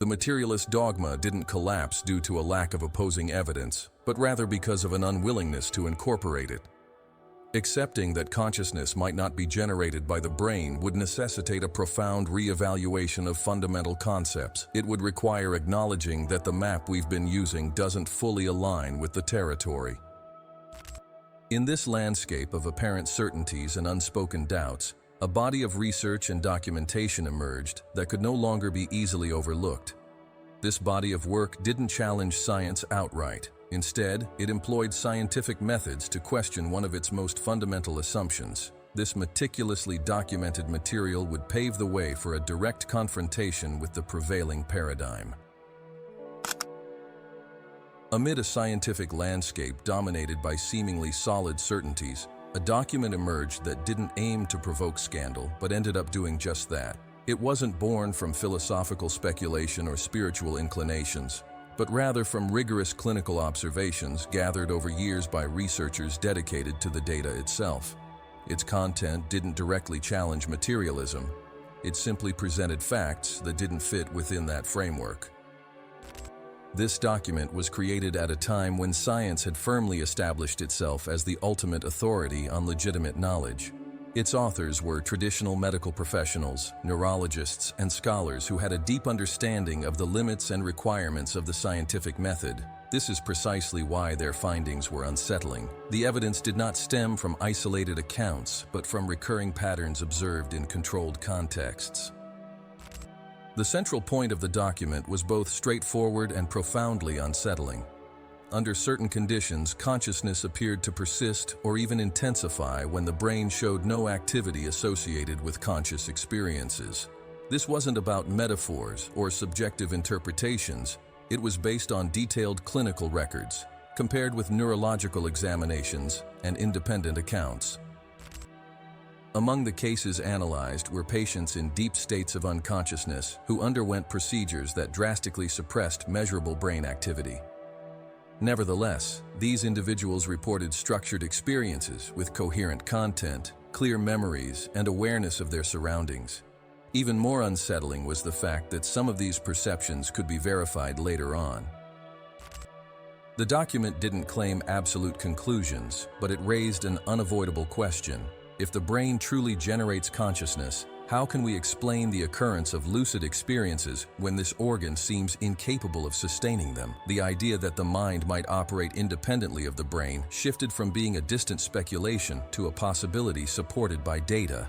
The materialist dogma didn't collapse due to a lack of opposing evidence, but rather because of an unwillingness to incorporate it. Accepting that consciousness might not be generated by the brain would necessitate a profound re-evaluation of fundamental concepts. It would require acknowledging that the map we've been using doesn't fully align with the territory. In this landscape of apparent certainties and unspoken doubts, a body of research and documentation emerged that could no longer be easily overlooked. This body of work didn't challenge science outright. Instead, it employed scientific methods to question one of its most fundamental assumptions. This meticulously documented material would pave the way for a direct confrontation with the prevailing paradigm. Amid a scientific landscape dominated by seemingly solid certainties, a document emerged that didn't aim to provoke scandal, but ended up doing just that. It wasn't born from philosophical speculation or spiritual inclinations, but rather from rigorous clinical observations gathered over years by researchers dedicated to the data itself. Its content didn't directly challenge materialism. It simply presented facts that didn't fit within that framework. This document was created at a time when science had firmly established itself as the ultimate authority on legitimate knowledge. Its authors were traditional medical professionals, neurologists, and scholars who had a deep understanding of the limits and requirements of the scientific method. This is precisely why their findings were unsettling. The evidence did not stem from isolated accounts, but from recurring patterns observed in controlled contexts. The central point of the document was both straightforward and profoundly unsettling. Under certain conditions, consciousness appeared to persist or even intensify when the brain showed no activity associated with conscious experiences. This wasn't about metaphors or subjective interpretations. It was based on detailed clinical records, compared with neurological examinations and independent accounts. Among the cases analyzed were patients in deep states of unconsciousness who underwent procedures that drastically suppressed measurable brain activity. Nevertheless, these individuals reported structured experiences with coherent content, clear memories, and awareness of their surroundings. Even more unsettling was the fact that some of these perceptions could be verified later on. The document didn't claim absolute conclusions, but it raised an unavoidable question. If the brain truly generates consciousness, how can we explain the occurrence of lucid experiences when this organ seems incapable of sustaining them? The idea that the mind might operate independently of the brain shifted from being a distant speculation to a possibility supported by data.